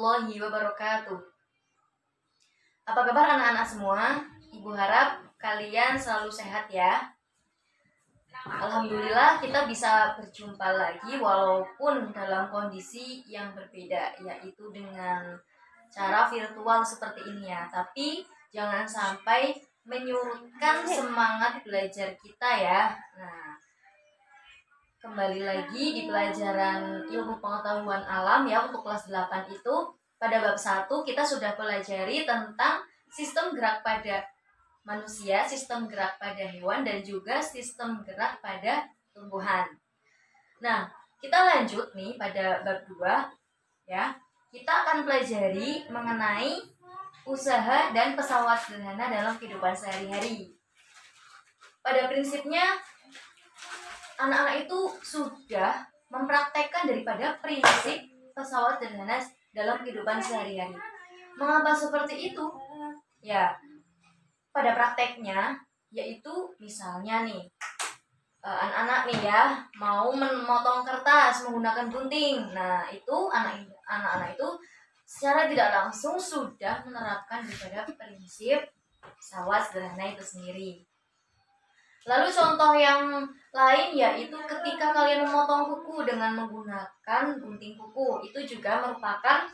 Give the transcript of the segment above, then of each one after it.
warahmatullahi wabarakatuh. Apa kabar anak-anak semua? Ibu harap kalian selalu sehat ya. Alhamdulillah kita bisa berjumpa lagi walaupun dalam kondisi yang berbeda, yaitu dengan cara virtual seperti ini ya. Tapi jangan sampai menyurutkan semangat belajar kita ya. Nah, kembali lagi di pelajaran ilmu pengetahuan alam ya untuk kelas 8 itu. Pada bab 1 kita sudah pelajari tentang sistem gerak pada manusia, sistem gerak pada hewan, dan juga sistem gerak pada tumbuhan. Nah, kita lanjut nih pada bab 2 ya. Kita akan pelajari mengenai usaha dan pesawat sederhana dalam kehidupan sehari-hari. Pada prinsipnya anak-anak itu sudah mempraktekkan daripada prinsip pesawat sederhana dalam kehidupan sehari-hari. Mengapa seperti itu? Ya, pada prakteknya, yaitu misalnya nih, anak-anak nih ya, mau memotong kertas menggunakan gunting. Nah, itu anak-anak itu secara tidak langsung sudah menerapkan daripada prinsip pesawat sederhana itu sendiri. Lalu contoh yang lain yaitu ketika kalian memotong kuku dengan menggunakan gunting kuku, itu juga merupakan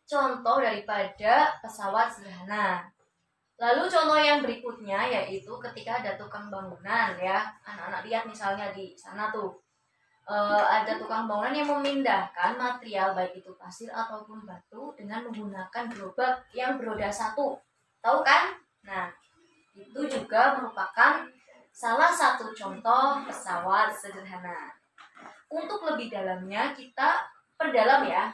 contoh daripada pesawat sederhana. Lalu contoh yang berikutnya yaitu ketika ada tukang bangunan ya, anak-anak lihat misalnya di sana tuh ada tukang bangunan yang memindahkan material baik itu pasir ataupun batu dengan menggunakan gerobak yang beroda 1, tahu kan? Nah, itu juga merupakan salah satu contoh pesawat sederhana. Untuk lebih dalamnya kita perdalam ya.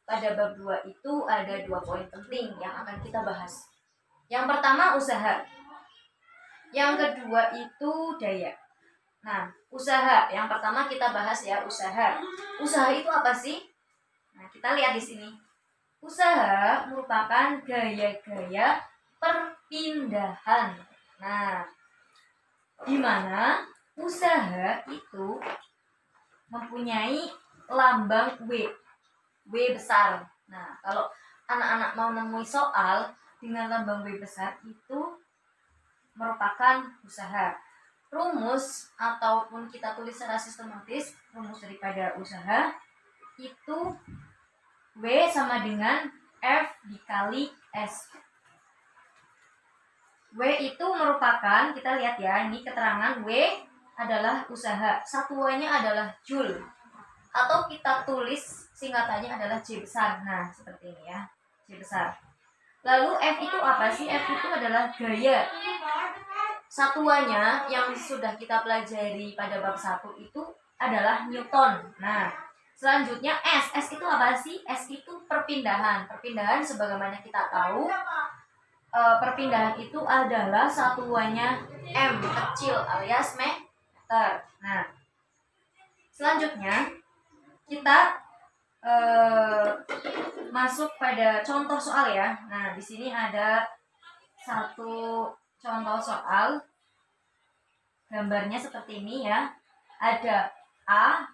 Pada bab 2 itu ada 2 poin penting yang akan kita bahas. Yang pertama usaha. Yang kedua itu daya. Nah, usaha. Yang pertama kita bahas ya usaha. Usaha itu apa sih? Nah, kita lihat di sini. Usaha merupakan gaya-gaya perpindahan. Nah, di mana usaha itu mempunyai lambang W besar. Nah, kalau anak-anak mau nemui soal dengan lambang W besar itu merupakan usaha. Rumus ataupun kita tulis secara sistematis, rumus daripada usaha itu W sama dengan F dikali S. W itu merupakan, kita lihat ya, ini keterangan W adalah usaha. Satuannya adalah Joule. Atau kita tulis singkatannya adalah J besar. Nah, seperti ini ya, J besar. Lalu F itu apa sih? F itu adalah gaya. Satuannya yang sudah kita pelajari pada bab 1 itu adalah Newton. Nah, selanjutnya S. S itu apa sih? S itu perpindahan. Perpindahan sebagaimana kita tahu, perpindahan itu adalah satuannya M kecil alias meter. Nah, selanjutnya kita masuk pada contoh soal ya. Nah, di sini ada satu contoh soal. Gambarnya seperti ini ya. Ada A,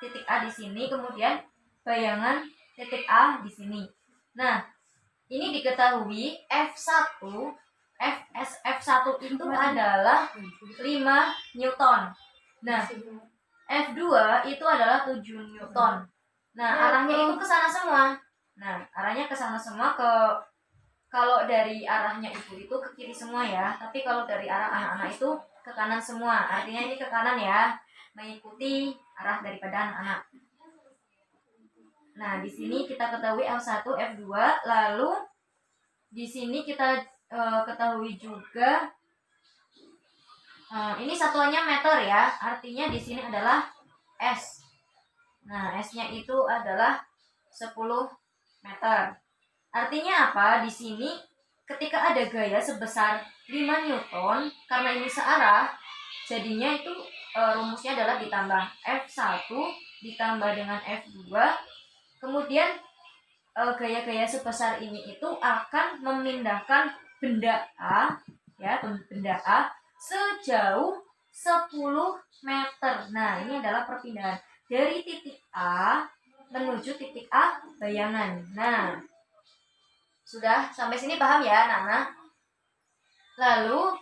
titik A di sini, kemudian bayangan titik A di sini. Nah, ini diketahui F1 itu adalah 5 Newton. Nah, F2 itu adalah 7 Newton. Nah, arahnya itu ke sana semua. Nah, arahnya ke sana semua, kalau dari arahnya ibu itu ke kiri semua ya. Tapi kalau dari arah anak-anak itu ke kanan semua. Artinya ini ke kanan ya, mengikuti arah daripada anak-anak. Nah, di sini kita ketahui F1, F2, lalu di sini kita ketahui juga ini satuannya meter ya. Artinya di sini adalah S. Nah, S-nya itu adalah 10 meter. Artinya apa? Di sini ketika ada gaya sebesar 5 Newton, karena ini searah, jadinya itu rumusnya adalah ditambah F1 ditambah dengan F2. Kemudian gaya-gaya sebesar ini itu akan memindahkan benda A ya, benda A sejauh 10 meter. Nah, ini adalah perpindahan dari titik A menuju titik A bayangan. Nah, sudah sampai sini paham ya anak-anak? Lalu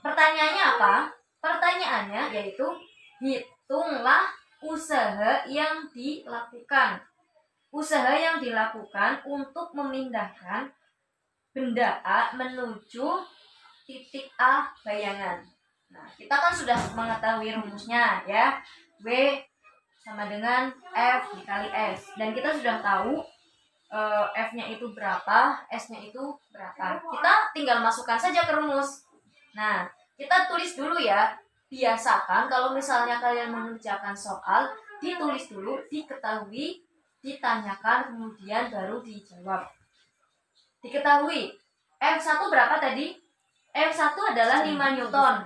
pertanyaannya apa? Pertanyaannya yaitu hitunglah usaha yang dilakukan. Usaha yang dilakukan untuk memindahkan benda A menuju titik A bayangan. Nah, kita kan sudah mengetahui rumusnya ya. W sama dengan F dikali S. Dan kita sudah tahu F-nya itu berapa, S-nya itu berapa. Kita tinggal masukkan saja ke rumus. Nah, kita tulis dulu ya. Biasakan kalau misalnya kalian mengerjakan soal, ditulis dulu, diketahui, ditanyakan, kemudian baru dijawab. Diketahui, F1 berapa tadi? F1 adalah 5 Newton.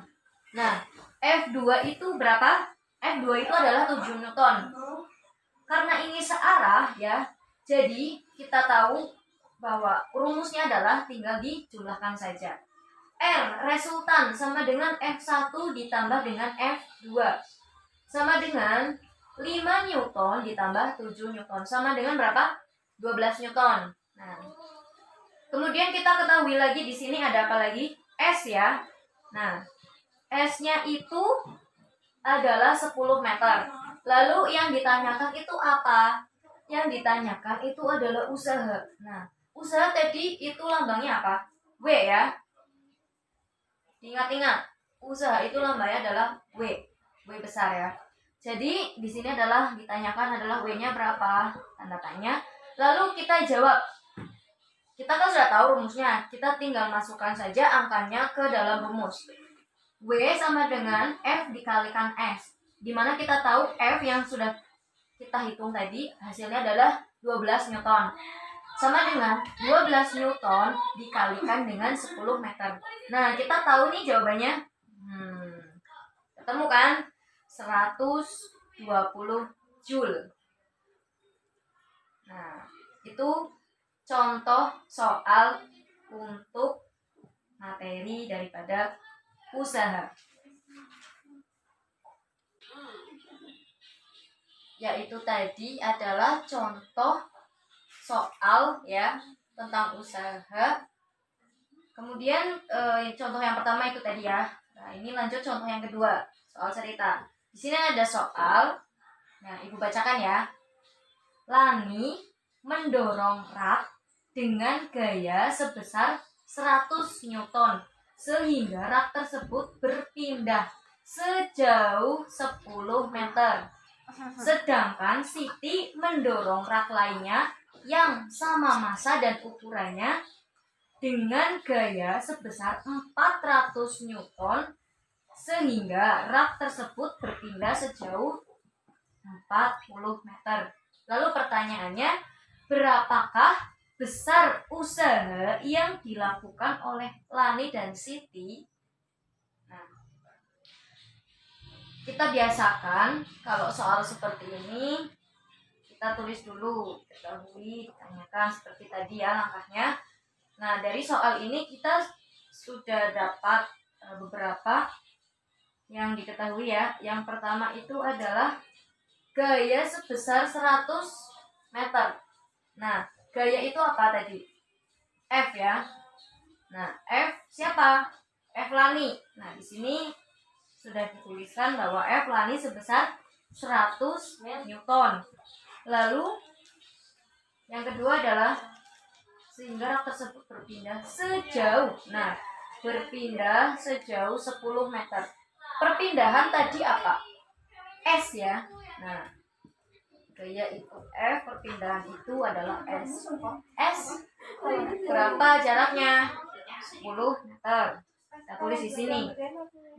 Nah, F2 itu berapa? F2 itu adalah 7 Newton. Karena ini searah ya, jadi kita tahu bahwa rumusnya adalah tinggal dijumlahkan saja. R resultan sama dengan F1 ditambah dengan F2. Sama dengan 5 Newton ditambah 7 Newton. Sama dengan berapa? 12 Newton. Nah, kemudian kita ketahui lagi di sini ada apa lagi? S ya. Nah, S-nya itu adalah 10 meter. Lalu yang ditanyakan itu apa? Yang ditanyakan itu adalah usaha. Nah, usaha tadi itu lambangnya apa? W ya. Ingat-ingat, usaha itu lambangnya adalah W. W besar ya. Jadi di sini adalah ditanyakan adalah W-nya berapa? Tanda tanya. Lalu kita jawab. Kita kan sudah tahu rumusnya. Kita tinggal masukkan saja angkanya ke dalam rumus. W sama dengan F dikalikan S. Dimana kita tahu F yang sudah kita hitung tadi hasilnya adalah 12 Newton. Sama dengan 12 Newton dikalikan dengan 10 meter. Nah, kita tahu nih jawabannya. Ketemu kan? 120 Joule. Nah, itu contoh soal untuk materi daripada usaha. Yaitu tadi adalah contoh soal ya tentang usaha. Kemudian contoh yang pertama itu tadi ya. Nah, ini lanjut contoh yang kedua, soal cerita. Di sini ada soal. Nah, Ibu bacakan ya. Lani mendorong rak dengan gaya sebesar 100 Newton sehingga rak tersebut berpindah sejauh 10 meter. Sedangkan Siti mendorong rak lainnya yang sama massa dan ukurannya dengan gaya sebesar 400 Newton sehingga rak tersebut berpindah sejauh 40 meter. Lalu pertanyaannya, berapakah besar usaha yang dilakukan oleh Lani dan Siti? Nah, kita biasakan kalau soal seperti ini kita tulis dulu, ketahui, ditanyakan seperti tadi ya langkahnya. Nah, dari soal ini kita sudah dapat beberapa yang diketahui ya. Yang pertama itu adalah gaya sebesar 100 meter. Nah, gaya itu apa tadi? F ya. Nah, F siapa? F Lani. Nah, di sini sudah dituliskan bahwa F Lani sebesar 100 Newton. Lalu yang kedua adalah sehingga rak tersebut berpindah sejauh. Nah, berpindah sejauh 10 meter. Perpindahan tadi apa? S ya. Nah, gaya itu F, perpindahan itu adalah S. S berapa jaraknya? 10 meter. Kita tulis di sini.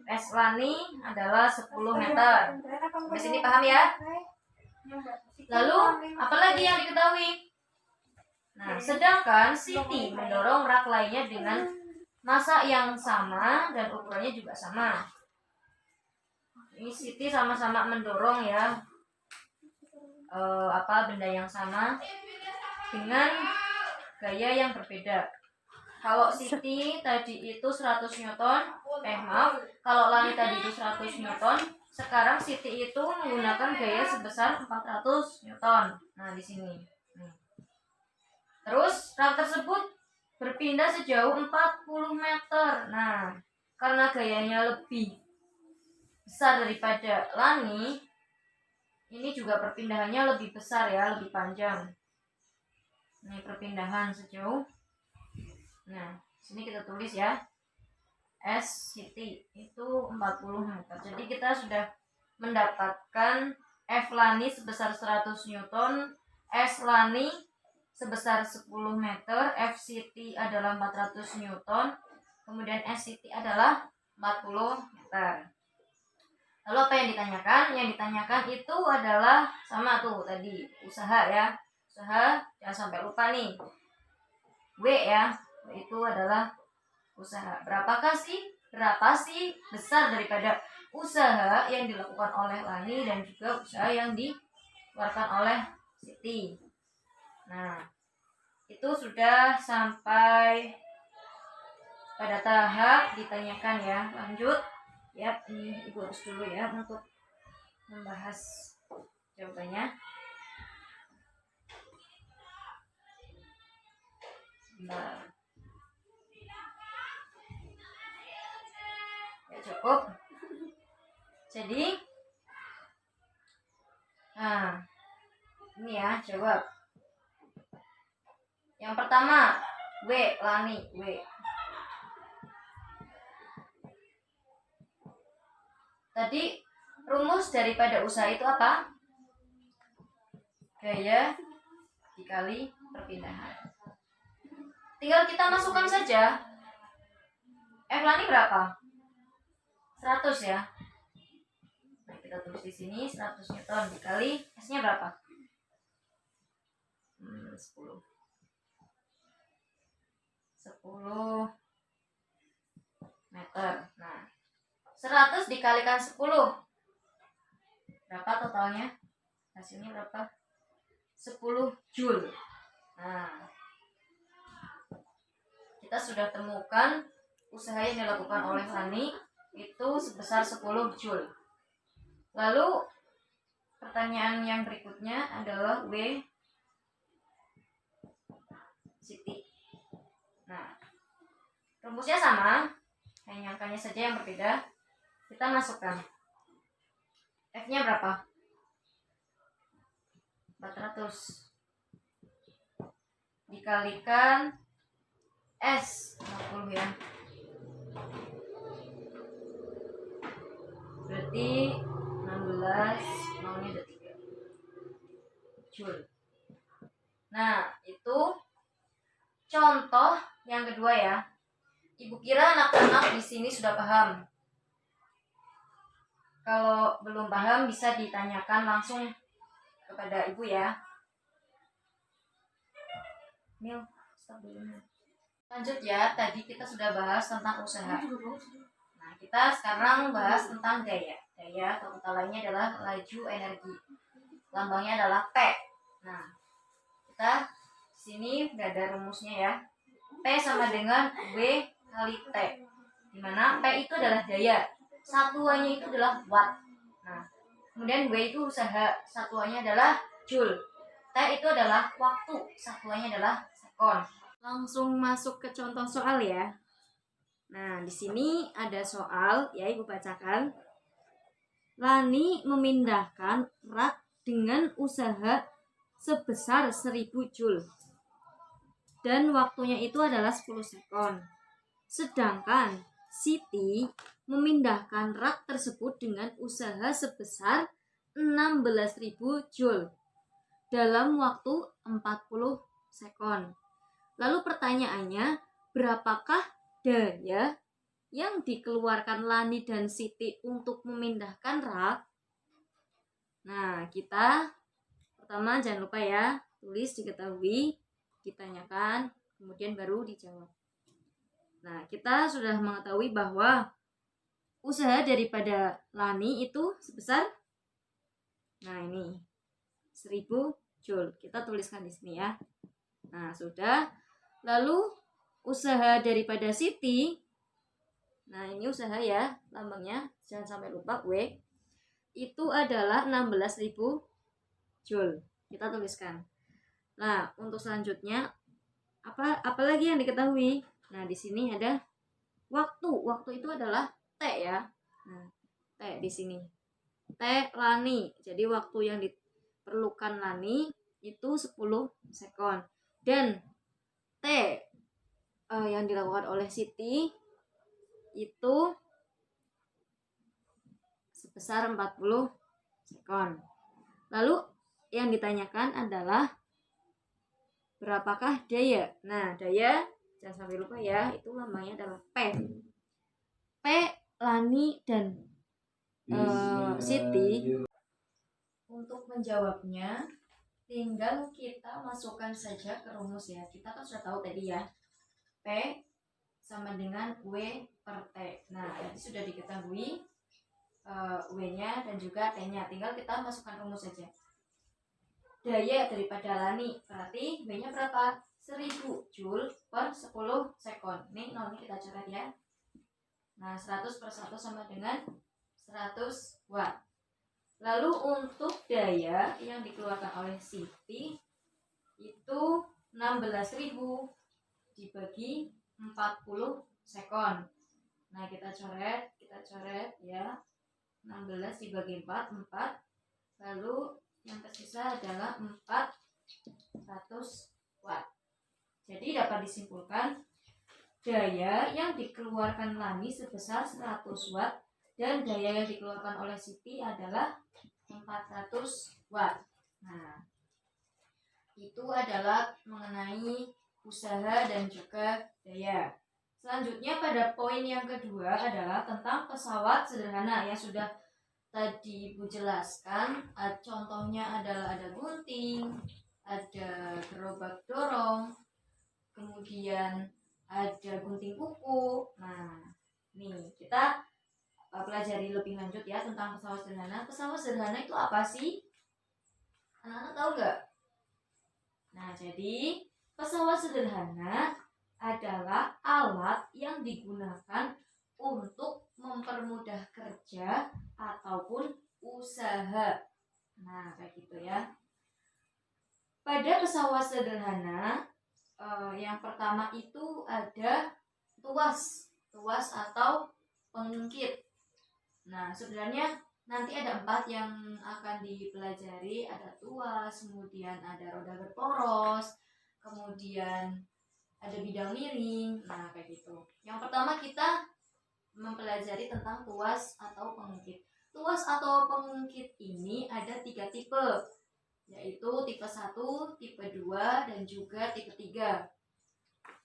S Lani adalah 10 meter. Sampai sini paham ya? Lalu, apalagi yang diketahui? Nah, sedangkan Siti mendorong rak lainnya dengan massa yang sama dan ukurannya juga sama. Ini Siti sama-sama mendorong ya benda yang sama dengan gaya yang berbeda. Kalau Siti tadi itu 100 Newton, kalau Lani tadi itu 100 Newton, sekarang Siti itu menggunakan gaya sebesar 400 Newton. Nah, di sini. Terus rak tersebut berpindah sejauh 40 meter. Nah, karena gayanya lebih besar daripada Lani, ini juga perpindahannya lebih besar ya, lebih panjang. Ini perpindahan sejauh. Nah, sini kita tulis ya. S Siti itu 40 meter. Jadi kita sudah mendapatkan F Lani sebesar 100 Newton, S Lani sebesar 10 meter, F Siti adalah 400 Newton, kemudian S Siti adalah 40 meter. Lalu apa yang ditanyakan? Yang ditanyakan itu adalah sama tuh tadi, usaha ya. Usaha, jangan sampai lupa nih. W ya, itu adalah usaha. Berapa sih besar daripada usaha yang dilakukan oleh Lani dan juga usaha yang dikeluarkan oleh Siti. Nah, itu sudah sampai pada tahap ditanyakan ya. Lanjut. Ya, ini Ibu harus dulu ya untuk membahas jawabannya. Sebentar. Ya, cukup. Jadi, nah, ini ya jawab. Yang pertama, W, Lani, W. Tadi rumus daripada usaha itu apa? Gaya dikali perpindahan. Tinggal kita masukkan saja. F Lani berapa? 100 ya. Nah, kita tulis di sini 100 Newton dikali S-nya berapa? 10 meter. Nah, 100 dikalikan 10. Berapa totalnya? Hasilnya berapa? 10 Joule. Nah, kita sudah temukan usaha yang dilakukan oleh Lani itu sebesar 10 Joule. Lalu pertanyaan yang berikutnya adalah W Siti. Nah, rumusnya sama, hanya angkanya saja yang berbeda. Kita masukkan. F-nya berapa? 400 dikalikan S 40 ya. Berarti 16, nolnya ada 3 Joule. Nah, itu contoh yang kedua ya. Ibu kira anak-anak di sini sudah paham. Kalau belum paham bisa ditanyakan langsung kepada ibu ya. Mil, stop dulu. Lanjut ya, tadi kita sudah bahas tentang usaha. Nah, kita sekarang bahas tentang gaya. Gaya atau kata lainnya adalah laju energi. Lambangnya adalah P. Nah, kita sini udah ada rumusnya ya. P sama dengan W kali T. Dimana P itu adalah daya. Satuannya itu adalah watt. Nah, kemudian W itu usaha, satuannya adalah joule. T itu adalah waktu, satuannya adalah sekon. Langsung masuk ke contoh soal ya. Nah, di sini ada soal ya, Ibu bacakan. Lani memindahkan rak dengan usaha sebesar 1000 Joule. Dan waktunya itu adalah 10 sekon. Sedangkan Siti memindahkan rak tersebut dengan usaha sebesar 16.000 Joule dalam waktu 40 sekon. Lalu pertanyaannya, berapakah daya yang dikeluarkan Lani dan Siti untuk memindahkan rak? Nah, kita pertama jangan lupa ya, tulis diketahui, ditanyakan, kemudian baru dijawab. Nah, kita sudah mengetahui bahwa usaha daripada Lani itu sebesar, nah ini 1000 Joule. Kita tuliskan di sini ya. Nah, sudah. Lalu usaha daripada Siti, nah ini usaha ya, lambangnya jangan sampai lupa W. itu adalah 16.000 Joule. Kita tuliskan. Nah, untuk selanjutnya apalagi yang diketahui? Nah, di sini ada waktu. Waktu itu adalah T ya. Nah, T di sini. T lani. Jadi waktu yang diperlukan lani itu 10 sekon. Dan T yang dilakukan oleh Siti itu sebesar 40 sekon. Lalu yang ditanyakan adalah berapakah daya? Nah, daya jangan sampai lupa ya, itu lambangnya adalah P. P lani dan Siti. Untuk menjawabnya tinggal kita masukkan saja ke rumus ya. Kita kan sudah tahu tadi ya, P sama dengan W per T. Nah, tadi sudah diketahui W-nya dan juga T-nya. Tinggal kita masukkan rumus saja. Daya daripada lani berarti W-nya berapa? 1000 Joule per 10 sekon. Ini nolnya kita coret ya. Nah, 100 per 1 sama dengan 100 watt. Lalu untuk daya yang dikeluarkan oleh Siti itu 16.000 dibagi 40 sekon. Nah, kita coret ya. 16 dibagi 4, 4. Lalu yang tersisa adalah 400 watt. Jadi dapat disimpulkan daya yang dikeluarkan lani sebesar 100 watt dan daya yang dikeluarkan oleh Siti adalah 400 watt. Nah, itu adalah mengenai usaha dan juga daya. Selanjutnya pada poin yang kedua adalah tentang pesawat sederhana yang sudah tadi Ibu jelaskan. Contohnya adalah ada gunting, ada gerobak dorong, kemudian ada gunting kuku. Nah, nih kita pelajari lebih lanjut ya tentang pesawat sederhana. Pesawat sederhana itu apa sih? Anak-anak tahu nggak? Nah, jadi pesawat sederhana adalah alat yang digunakan untuk mempermudah kerja ataupun usaha. Nah, kayak gitu ya. Pada pesawat sederhana, yang pertama itu ada tuas atau pengungkit. Nah, sebenarnya nanti ada 4 yang akan dipelajari. Ada tuas, kemudian ada roda berporos, kemudian ada bidang miring. Nah, kayak gitu. Yang pertama kita mempelajari tentang tuas atau pengungkit. Tuas atau pengungkit ini ada 3 tipe, yaitu tipe 1, tipe 2, dan juga tipe 3.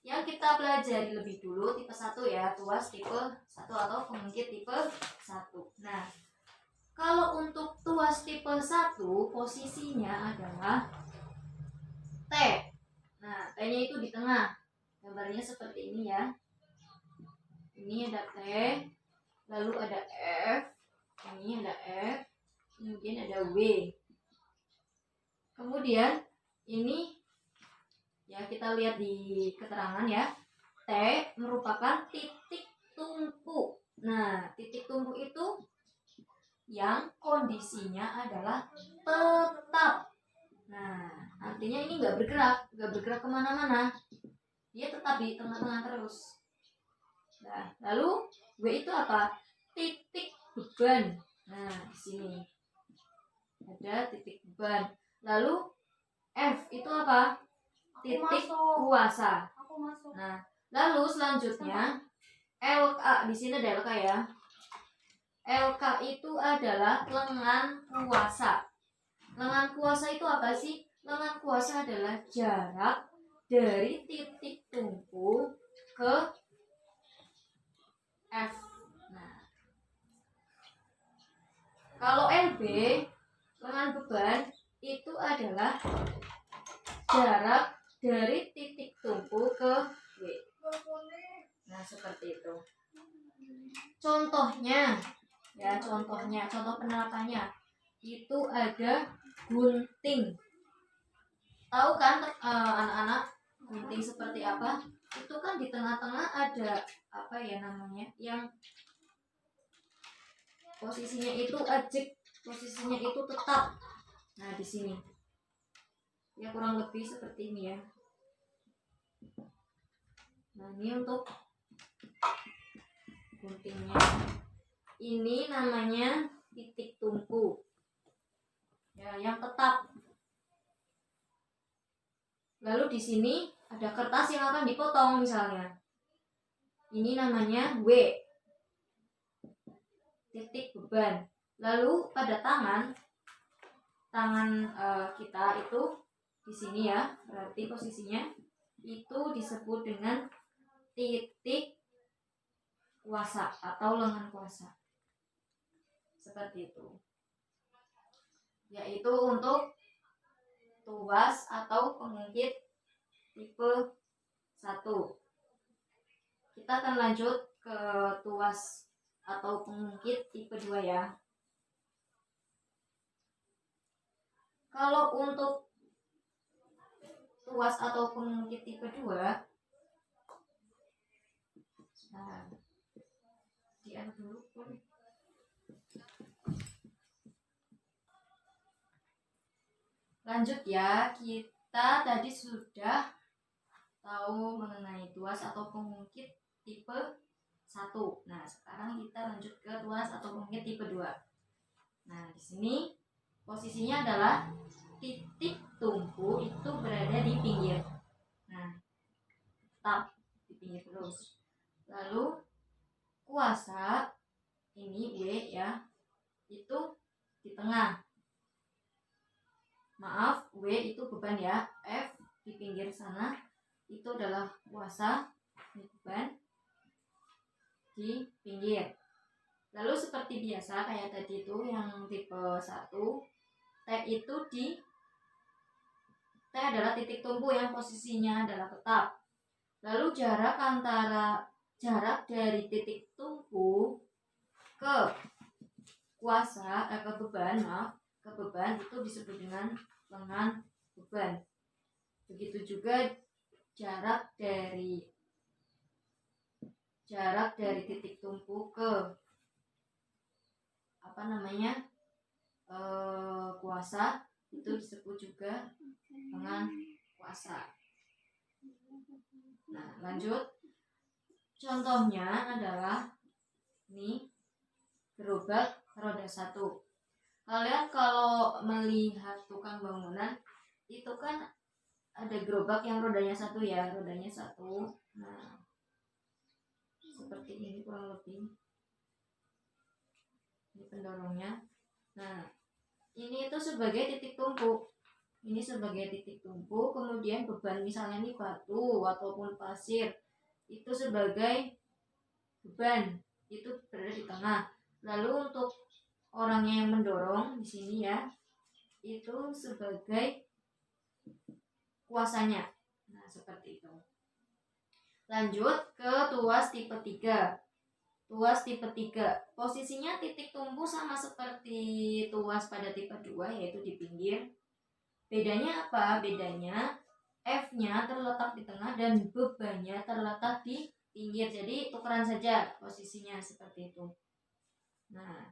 Yang kita pelajari lebih dulu tipe 1 ya, tuas tipe 1 atau pengungkit tipe 1. Nah, kalau untuk tuas tipe 1 posisinya adalah T. Nah, T-nya itu di tengah. Gambarnya seperti ini ya. Ini ada T, lalu ada F, ini ada F, kemudian ada W. Kemudian ini ya kita lihat di keterangan ya. T merupakan titik tumpu. Nah, titik tumpu itu yang kondisinya adalah tetap. Nah, artinya ini nggak bergerak kemana-mana. Dia tetap di tengah-tengah terus. Nah, lalu W itu apa? Titik beban. Nah, di sini ada titik beban. Lalu F itu apa? Titik kuasa. Nah, lalu selanjutnya LK, di sini ada LK ya. LK itu adalah lengan kuasa. Lengan kuasa itu apa sih? Lengan kuasa adalah jarak dari titik tumpu ke F. Nah, kalau LB, lengan beban itu adalah jarak dari titik tumpu ke W. Nah, seperti itu. Contohnya, contoh penerapannya itu ada gunting. Tahu kan anak-anak gunting seperti apa? Itu kan di tengah-tengah ada apa ya namanya? Yang posisinya itu ejek. posisinya itu tetap. Nah, di sini ya kurang lebih seperti ini ya. Nah, ini untuk guntingnya. Ini namanya titik tumpu ya, yang tetap. Lalu di sini ada kertas yang akan dipotong misalnya. Ini namanya W, titik beban. Lalu pada tangan kita itu di sini ya, berarti posisinya itu disebut dengan titik kuasa atau lengan kuasa. Seperti itu. Yaitu untuk tuas atau pengungkit tipe 1. Kita akan lanjut ke tuas atau pengungkit tipe 2 ya. Kalau untuk tuas atau pengungkit tipe 2, nah, dianu dulu pun. Lanjut ya, kita tadi sudah tahu mengenai tuas atau pengungkit tipe 1. Nah, sekarang kita lanjut ke tuas atau pengungkit tipe 2. Nah, di sini posisinya adalah titik tumpu itu berada di pinggir. Nah, tetap di pinggir terus. Lalu kuasa ini W ya, itu di tengah. Maaf, W itu beban ya, F di pinggir sana itu adalah kuasa, ini beban di pinggir. Lalu seperti biasa kayak tadi itu yang tipe 1, T itu T adalah titik tumpu yang posisinya adalah tetap. Lalu jarak dari titik tumpu ke kuasa ke beban itu disebut dengan lengan beban. Begitu juga jarak dari titik tumpu ke kuasa itu disebut juga lengan kuasa. Nah, lanjut. Contohnya adalah ini gerobak roda 1. Kalian kalau melihat tukang bangunan itu kan ada gerobak yang rodanya 1 ya, rodanya 1. Nah, seperti ini kurang lebih. Ini pendorongnya. Nah, ini itu sebagai titik tumpu. Ini sebagai titik tumpu, kemudian beban misalnya ini batu ataupun pasir itu sebagai beban, itu berada di tengah. Lalu untuk orangnya yang mendorong di sini ya, itu sebagai kuasanya. Nah, seperti itu. Lanjut ke tuas tipe 3. Tuas tipe 3, posisinya titik tumpu sama seperti tuas pada tipe 2, yaitu di pinggir. Bedanya apa? Bedanya F-nya terletak di tengah dan bebannya terletak di pinggir. Jadi tukeran saja posisinya seperti itu. Nah,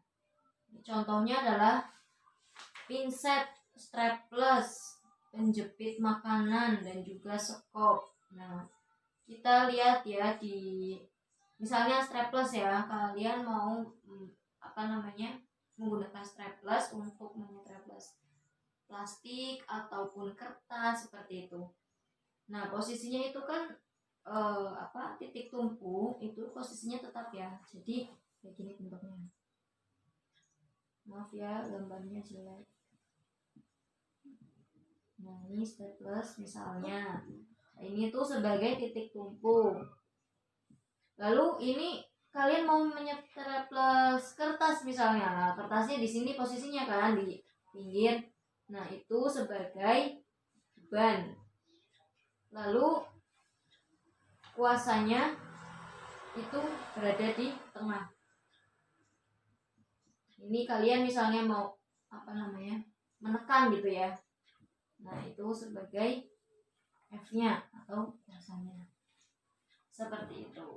contohnya adalah pinset, strapless, penjepit makanan, dan juga sekop. Nah, kita lihat ya di misalnya strapless ya, kalian mau menggunakan strapless untuk menyetraples plastik ataupun kertas seperti itu. Nah, posisinya itu kan titik tumpu itu posisinya tetap ya. Jadi kayak gini bentuknya. Maaf ya, gambarnya jelek. Nah, ini staples misalnya. Nah, ini tuh sebagai titik tumpu. Lalu ini kalian mau menyetraples kertas misalnya. Nah, kertasnya di sini posisinya kan di pinggir. Nah, itu sebagai beban. Lalu kuasanya itu berada di tengah. Ini kalian misalnya mau menekan gitu ya. Nah, itu sebagai F-nya atau kuasanya. Seperti itu.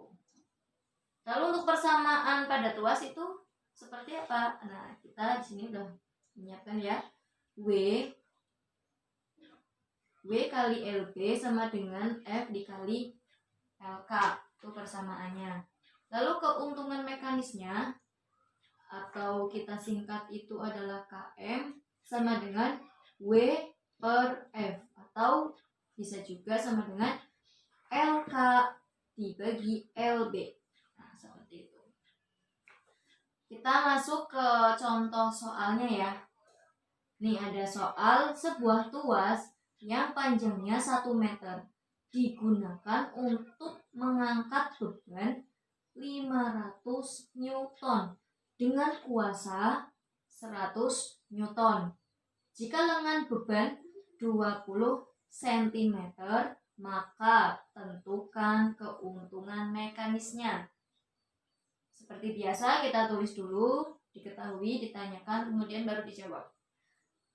Lalu untuk persamaan pada tuas itu seperti apa? Nah, kita di sini udah Menyiapkan ya. W kali LB sama dengan F dikali LK. Itu persamaannya. Lalu keuntungan mekanisnya atau kita singkat itu adalah KM sama dengan W per F, atau bisa juga sama dengan LK dibagi LB. Nah, seperti itu. Kita masuk ke contoh soalnya ya. Nih ada soal, sebuah tuas yang panjangnya 1 meter digunakan untuk mengangkat beban 500 Newton dengan kuasa 100 Newton. Jika lengan beban 20 cm, maka tentukan keuntungan mekanisnya. Seperti biasa kita tulis dulu, diketahui, ditanyakan, kemudian baru dijawab.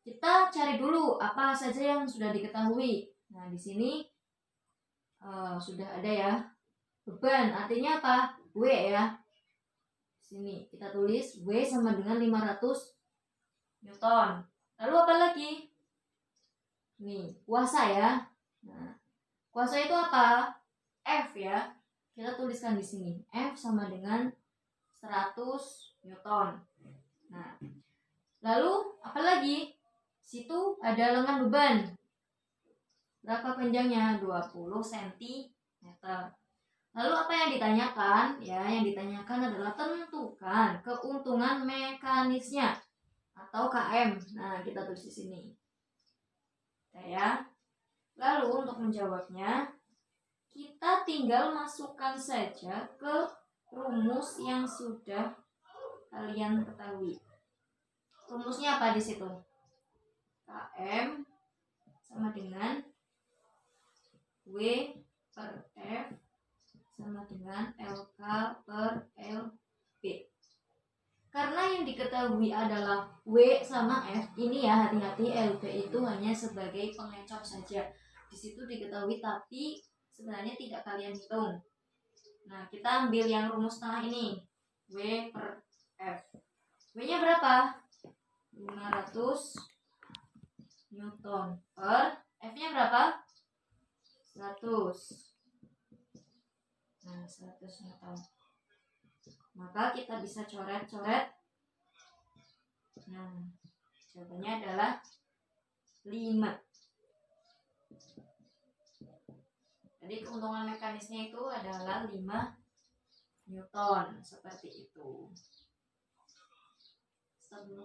Kita cari dulu apa saja yang sudah diketahui. Nah, di sini sudah ada ya. Beban artinya apa? W ya. Sini kita tulis W sama dengan 500 Newton. Lalu apa lagi? Nih, kuasa ya. Nah, kuasa itu apa? F ya. Kita tuliskan di sini. F sama dengan 100 Newton. Nah, lalu apa lagi? Situ ada lengan beban. Berapa panjangnya? 20 cm. Lalu apa yang ditanyakan? Ya, yang ditanyakan adalah tentukan keuntungan mekanisnya atau KM. Nah, kita tulis di sini. Ya. Lalu untuk menjawabnya, kita tinggal masukkan saja ke rumus yang sudah kalian ketahui. Rumusnya apa di situ? KM sama dengan W per F sama dengan LK per LB. Karena yang diketahui adalah W sama F, ini ya hati-hati, LB itu hanya sebagai pengecor saja. Di situ diketahui tapi sebenarnya tidak kalian hitung. Nah, kita ambil yang rumus tengah ini, W per F. W-nya berapa? 500 Newton per F-nya berapa? 100. Nah, 100 Newton. Maka kita bisa coret-coret. Nah, jawabannya adalah 5. Jadi keuntungan mekanisnya itu adalah 5 Newton. Seperti itu. Stop dulu.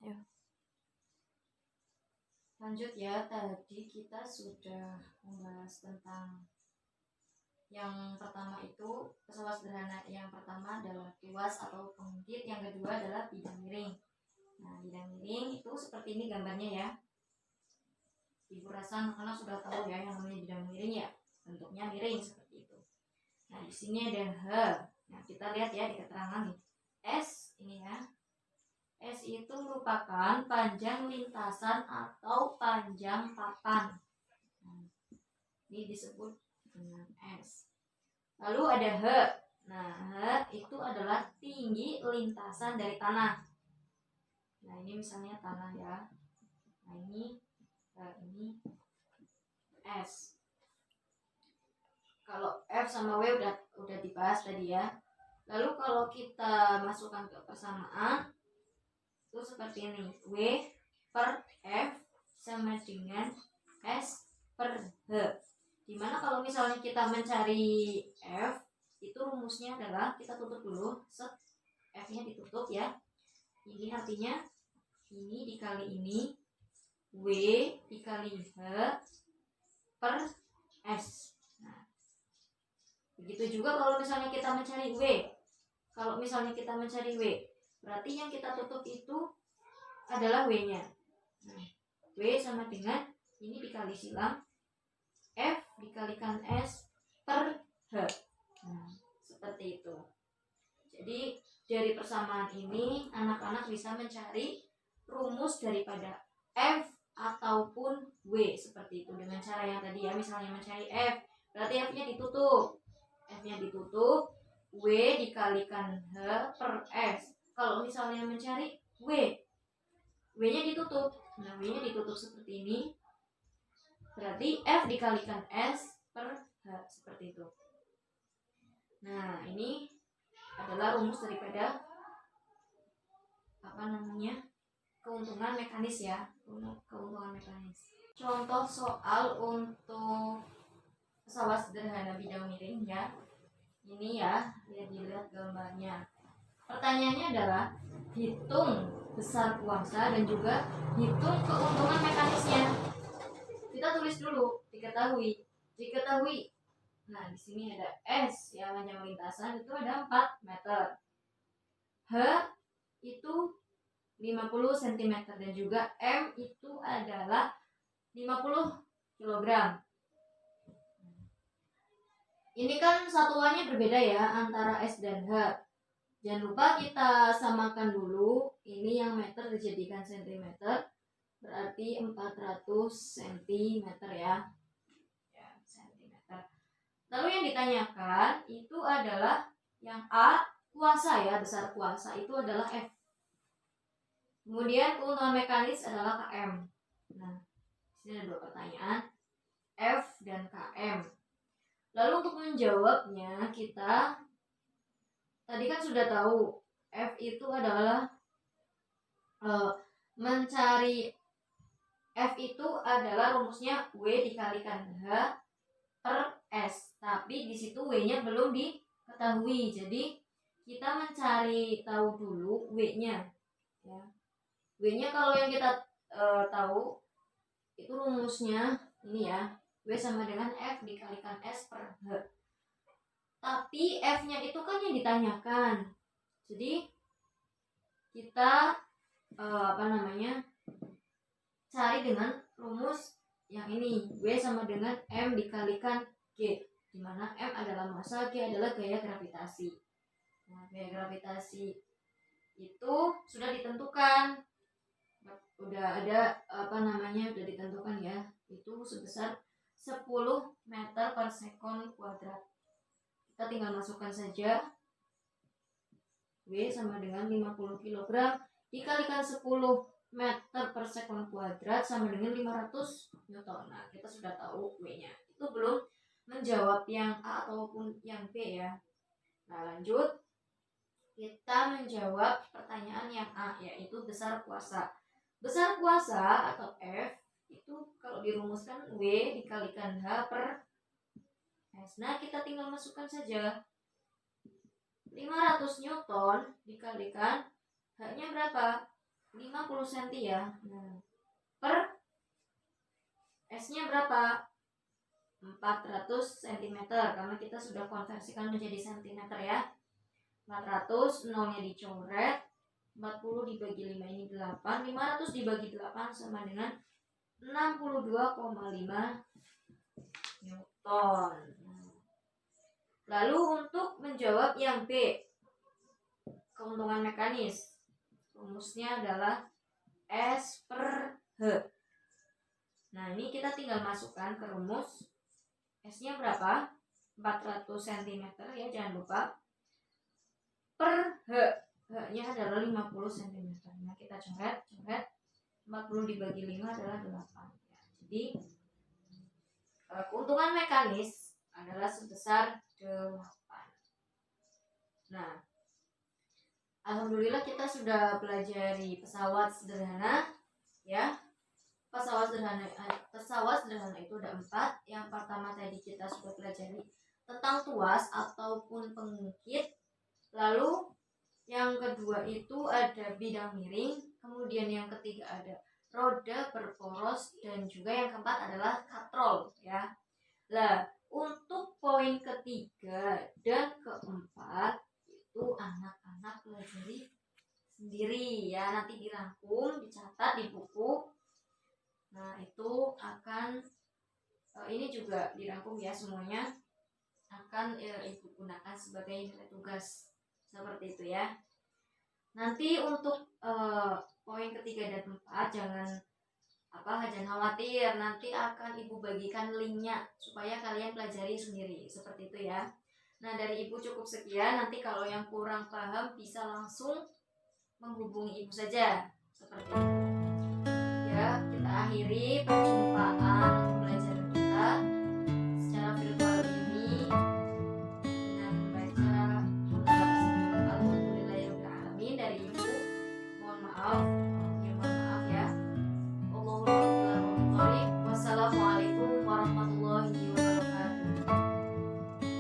Ayo. Lanjut ya, tadi kita sudah membahas tentang yang pertama itu pesawat sederhana. Yang pertama adalah kiwas atau pengungkit, yang kedua adalah bidang miring. Nah, bidang miring itu seperti ini gambarnya ya. Ibu rasa anak-anak sudah tahu ya yang namanya bidang miring ya, bentuknya miring seperti itu. Nah, di sini ada H. Nah, kita lihat ya di keterangan nih. S ini ya. S itu merupakan panjang lintasan atau panjang papan. Nah, ini disebut dengan S. Lalu ada H. Nah, H itu adalah tinggi lintasan dari tanah. Nah, ini misalnya tanah ya. Nah, ini S. Kalau F sama W udah dibahas tadi ya. Lalu kalau kita masukkan ke persamaan itu seperti ini, W per F sama dengan S per H. Dimana kalau misalnya kita mencari F, itu rumusnya adalah kita tutup dulu, set, F-nya ditutup ya. Ini artinya ini dikali ini, W dikali H per S. Nah, begitu juga kalau misalnya kita mencari W. Kalau misalnya kita mencari W, berarti yang kita tutup itu adalah W-nya. Nah, W sama dengan ini dikali silang F dikalikan S per H. Nah, seperti itu. Jadi dari persamaan ini anak-anak bisa mencari rumus daripada F ataupun W seperti itu dengan cara yang tadi ya. Misalnya mencari F, berarti F-nya ditutup. F-nya ditutup, W dikalikan H per S. kalau misalnya mencari W-nya ditutup. Nah, W-nya ditutup seperti ini. Berarti F dikalikan S per H, seperti itu. Nah, ini adalah rumus daripada keuntungan mekanis ya. Keuntungan mekanis. Contoh soal untuk pesawat sederhana bidang miring ya. Ini ya, dilihat gambarnya. Pertanyaannya adalah hitung besar kuasa dan juga hitung keuntungan mekanisnya. Kita tulis dulu, diketahui. Nah, di sini ada S ya, panjang lintasan itu ada 4 meter. H itu 50 cm dan juga M itu adalah 50 kg. Ini kan satuannya berbeda ya antara S dan H. Jangan lupa kita samakan dulu. Ini yang meter dijadikan cm, berarti 400 cm ya. Cm. Lalu yang ditanyakan itu adalah yang A, kuasa ya, besar kuasa itu adalah F. Kemudian keuntungan mekanis adalah Km. Nah, di sini ada 2 pertanyaan, F dan Km. Lalu untuk menjawabnya kita tadi kan sudah tahu F itu adalah F itu adalah rumusnya W dikalikan H per S. Tapi di situ W-nya belum diketahui. Jadi kita mencari tahu dulu W-nya ya. W-nya kalau yang kita tahu itu rumusnya ini ya. W sama dengan F dikalikan S per H. Tapi F-nya itu kan yang ditanyakan. Jadi kita cari dengan rumus yang ini. W sama dengan M dikalikan G, di mana M adalah massa, G adalah gaya gravitasi. Nah, gaya gravitasi itu sudah ditentukan. Udah ada udah ditentukan ya. Itu sebesar 10 meter per sekon kuadrat. Kita tinggal masukkan saja W sama dengan 50 kg dikalikan 10 meter per sekon kuadrat sama dengan 500 Newton. Nah, kita sudah tahu W-nya. Itu belum menjawab yang A ataupun yang B ya. Nah, lanjut. Kita menjawab pertanyaan yang A, yaitu besar kuasa. Besar kuasa atau F itu kalau dirumuskan W dikalikan H per S. Nah, kita tinggal masukkan saja 500 Newton dikalikan H-nya berapa? 50 cm ya. Nah, per S-nya berapa? 400 cm karena kita sudah konversikan menjadi cm ya. 400, nolnya dicoret, 40 dibagi 5 ini 8, 500 dibagi 8 sama dengan 62,5 Newton. Lalu untuk menjawab yang B, keuntungan mekanis, rumusnya adalah S per H. Nah, ini kita tinggal masukkan ke rumus. S-nya berapa? 400 cm ya, jangan lupa. Per H. H-nya adalah 50 cm. Nah, kita coret. 40 dibagi 5 adalah 8. Ya, jadi, keuntungan mekanis adalah sebesar 8. Nah, alhamdulillah kita sudah pelajari pesawat sederhana ya. Pesawat sederhana itu ada 4. Yang pertama tadi kita sudah pelajari tentang tuas ataupun pengungkit. Lalu yang kedua itu ada bidang miring. Kemudian yang ketiga ada roda berporos, dan juga yang keempat adalah katrol ya. Nah, untuk poin ketiga dan keempat itu anak-anak pelajari sendiri ya, nanti dirangkum, dicatat di buku. Nah, itu akan ini juga dirangkum ya, semuanya akan ibu gunakan sebagai nilai tugas seperti itu ya. Nanti untuk poin ketiga dan keempat jangan khawatir, nanti akan ibu bagikan linknya supaya kalian pelajari sendiri seperti itu ya. Nah, dari ibu cukup sekian. Nanti kalau yang kurang paham bisa langsung menghubungi ibu saja seperti itu.